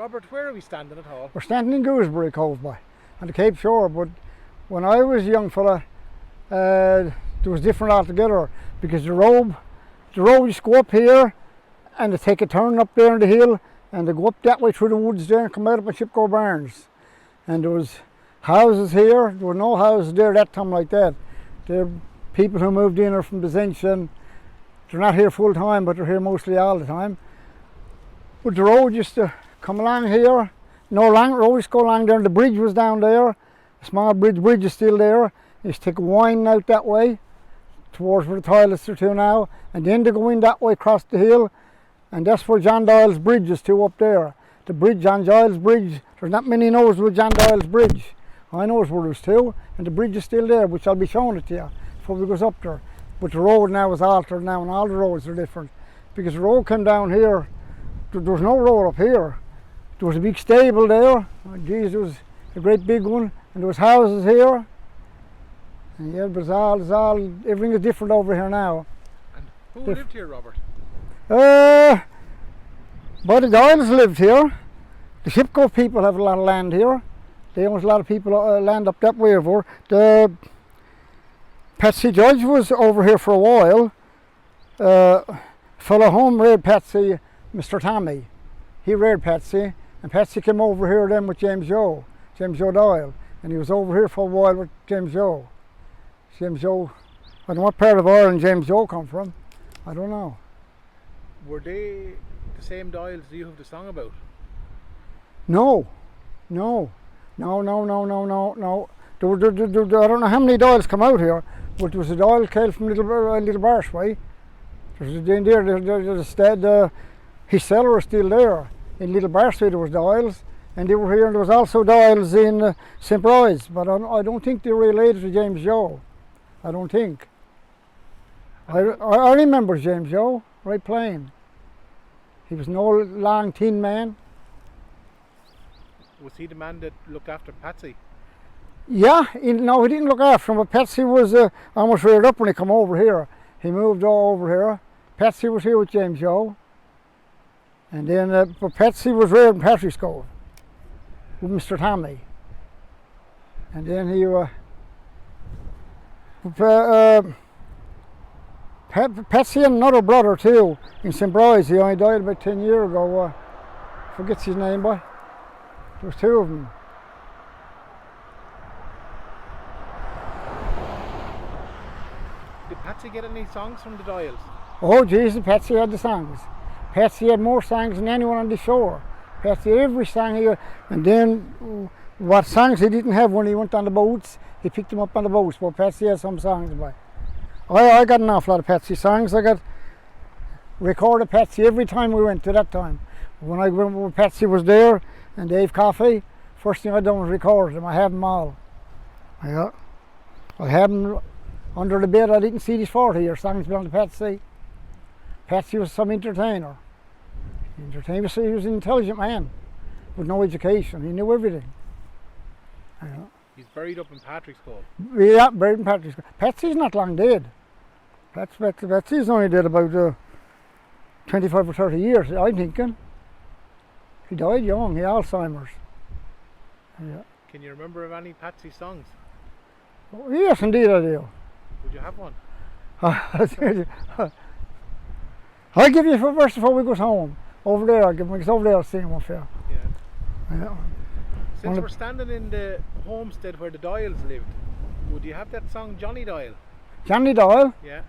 Robert, where are we standing at all? We're standing in Gooseberry Cove, boy, on the Cape Shore, but when I was a young fella, there was different altogether, because the road used to go up here and they take a turn up there on the hill and they go up that way through the woods there and come out up on Shipco Barns. And there was houses here, there were no houses there that time like that. They're people who moved in are from Bezention. They're not here full time, but they're here mostly all the time. But the road used to come along here, no long road used to go along there, and the bridge was down there. A small bridge is still there. They used to take a winding out that way, towards where the toilets are to now, and then they go in that way across the hill, and that's where John Doyles Bridge is to up there. The bridge, John Doyles Bridge, there's not many knows with John Doyles Bridge. I knows where there's two, and the bridge is still there, which I'll be showing it to you before we goes up there. But the road now is altered now, and all the roads are different. Because the road came down here, there was no road up here. There was a big stable there, oh, geez, there was a great big one, and there was houses here. And yeah, but everything is different over here now. And who lived here, Robert? But the Doyles lived here. The Shipco people have a lot of land here. They own a lot of people land up that way over. The Patsy Judge was over here for a while. Fellow home reared Patsy, Mr. Tommy. He reared Patsy, and Patsy came over here then with James Joe Doyle, and he was over here for a while with James Joe. I don't know what part of Ireland James Joe come from. I don't know. Were they the same Doyles you have the song about? No. I don't know how many Doyles come out here, but there was a Doyle came from Little Barsh way. There's his cellar is still there. In Little Barsh way there was Doyles, and they were here, and there was also Doyles in St. Bride's, but I don't think they were related to James Joe. I don't think. I remember James Joe, right plain. He was no long, thin man. Was he the man that looked after Patsy? Yeah, no, he didn't look after him, but Patsy was almost reared up when he come over here. He moved over here. Patsy was here with James Joe. And then, but Patsy was reared in Patrick's Cove with Mr. Tommy. And then he, Patsy had another brother too in St. Bride's. He only died about 10 years ago. Forgets his name, boy. There was two of them. Did Patsy get any songs from the Doyles? Oh Jesus, Patsy had the songs. Patsy had more songs than anyone on the shore. Patsy had every song he had. And then what songs he didn't have when he went on the boats, he picked them up on the boats. But Patsy had some songs, boy. I got an awful lot of Patsy songs. I got recorded Patsy every time we went to that time. When Patsy was there and Dave Coffey, first thing I done was record them. I have them all. I have them under the bed. I didn't see these 40 year songs belong to Patsy. Patsy was some entertainer. He was an intelligent man with no education. He knew everything. He's buried up in Patrick's Cove. Yeah, buried in Patrick's Cove. Patsy's not long dead. Patsy's only dead about 25 or 30 years, I'm thinking. He died young, he had Alzheimer's. Yeah. Can you remember of any Patsy songs? Oh, yes, indeed I do. Would you have one? I'll give you a verse before we go home. Over there, I'll give him, because over there I'll sing one for you. Yeah. Since we're standing in the homestead where the Doyles lived, would you have that song Johnny Doyle? Johnny Doyle? Yeah.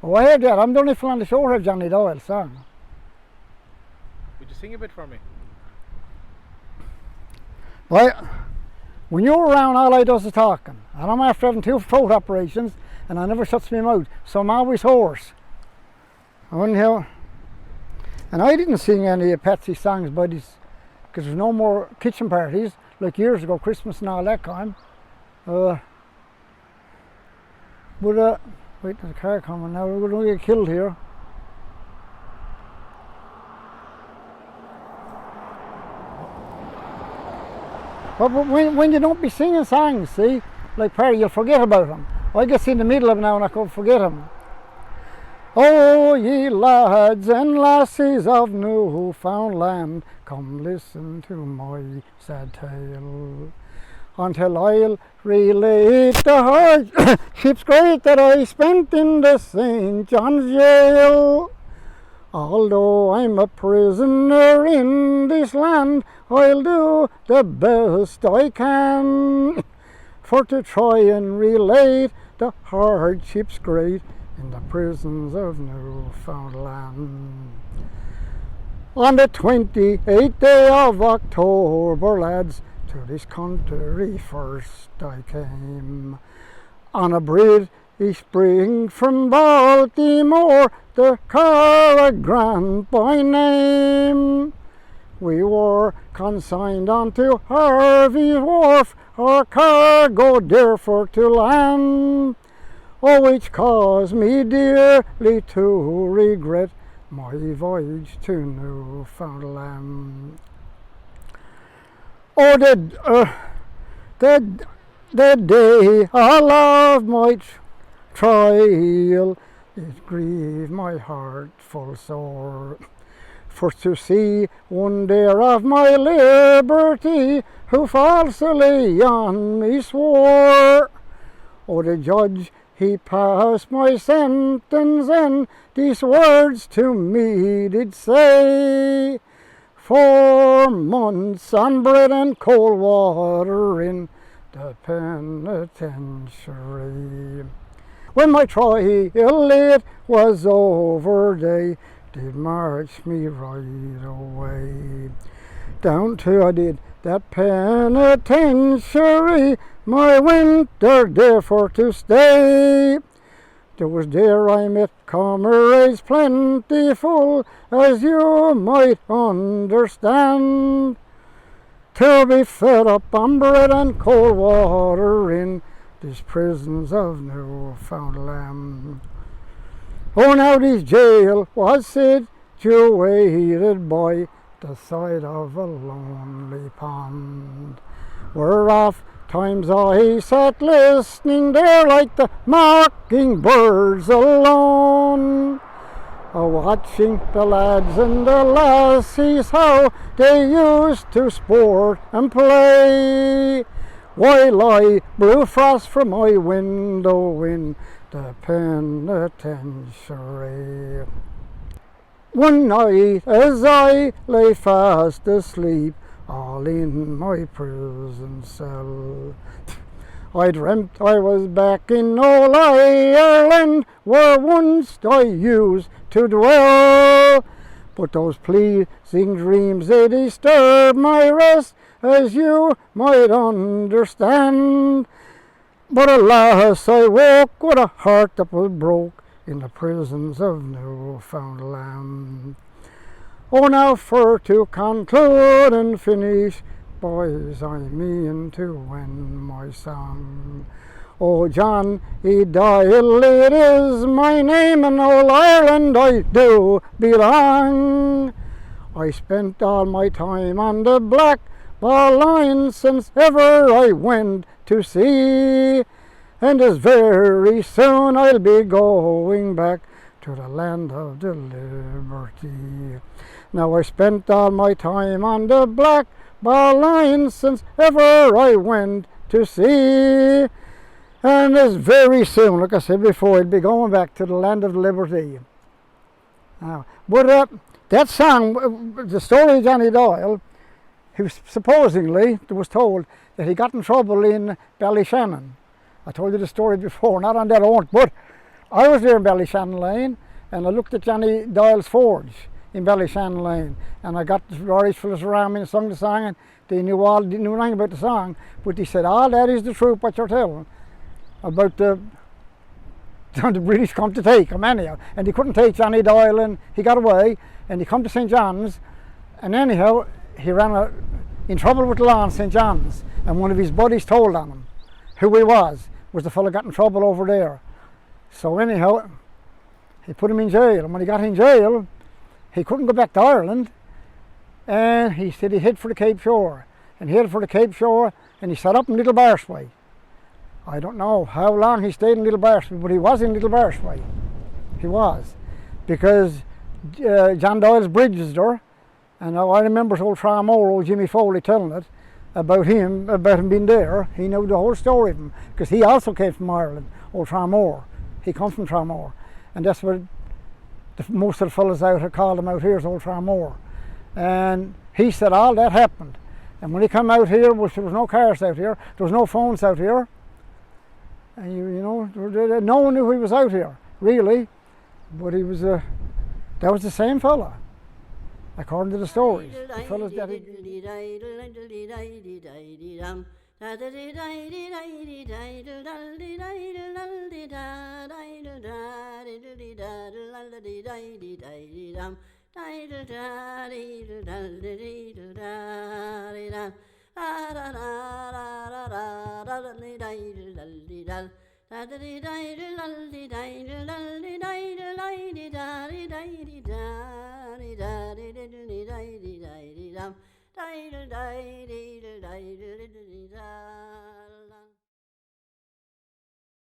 Oh, I heard that. I'm the only fellow on the shore who have Johnny Doyle song. Would you sing a bit for me? Well, when you're around, all I does is talking. And I'm after having 2 throat operations, and I never shuts my mouth, so I'm always hoarse. And I didn't sing any Patsy songs by this, because there's no more kitchen parties like years ago, Christmas and all that time. Wait, there's a car coming now. We're going to get killed here. But when you don't be singing songs, see, like Perry, you'll forget about them. I get in the middle of them now and I can forget them. Oh, ye lads and lassies of Newfoundland, come listen to my sad tale, until I'll relate the hardships great that I spent in the St. John's jail. Although I'm a prisoner in this land, I'll do the best I can for to try and relate the hardships great in the prisons of Newfoundland. On the 28th day of October, lads, to this country first I came, on a bridge spring from Baltimore, the Cara Grande by name. We were consigned unto Harvey's Wharf, our cargo therefore to land, which caused me dearly to regret my voyage to Newfoundland. Oh, the day of my trial, it grieved my heart full sore, for to see one there of my liberty, who falsely on me swore. Oh, the judge, he passed my sentence, and these words to me did say, 4 months on bread and cold water in the penitentiary. When my trial it was over, they did march me right away down to that penitentiary, my winter therefore to stay. There was there I met comrades plentiful, as you might understand, to be fed up on bread and cold water in these prisons of Newfoundland. Oh, now this jail was situated by the side of a lonely pond, where oft times I sat listening there like the mockingbirds alone, watching the lads and the lassies how they used to sport and play, while I blew frost from my window in the penitentiary. One night as I lay fast asleep, all in my prison cell, I dreamt I was back in old Ireland, where once I used to dwell. But those pleasing dreams, they disturbed my rest, as you might understand. But alas, I woke with a heart that was broke in the prisons of Newfoundland. Oh, now for to conclude and finish, boys, I mean to end my song. Oh, John E. Doyle, it is my name, and old Ireland I do belong. I spent all my time on the Blackball Line since ever I went to sea, and as very soon I'll be going back to the land of the liberty. Now I spent all my time on the Blackball Line since ever I went to sea, and as very soon, like I said before, I'll be going back to the land of liberty. But that song, the story of Johnny Doyle, he was supposedly, it was told that he got in trouble in Ballyshannon. I told you the story before, not on that own, but I was there in Ballyshannon Lane, and I looked at Johnny Doyle's forge in Ballyshannon Lane, and I got the Irish fellas around me and sung the song, and they knew nothing about the song, but they said, that is the truth what you're telling about the British come to take him anyhow, and they couldn't take Johnny Doyle, and he got away, and he come to St. John's, and anyhow he ran in trouble with the law in St. John's, and one of his buddies told on him who he was the fellow got in trouble over there. So anyhow, he put him in jail, and when he got in jail, he couldn't go back to Ireland, and he said he headed for the Cape Shore, and he headed for the Cape Shore, and he set up in Little Barsway. I don't know how long he stayed in Little Barsway, but he was in Little Barsway. He was. because John Doyles Bridge is there, and I remember old Tramore, old Jimmy Foley telling it about him being there. He knew the whole story of him because he also came from Ireland, old Tramore. He come from Tramore, and that's what most of the fellas out here called him out here is old Tramore. And he said all that happened. And when he come out here, there was no cars out here, there was no phones out here, and you know, no one knew he was out here, really. But he was that was the same fella, according to the stories. The fellas that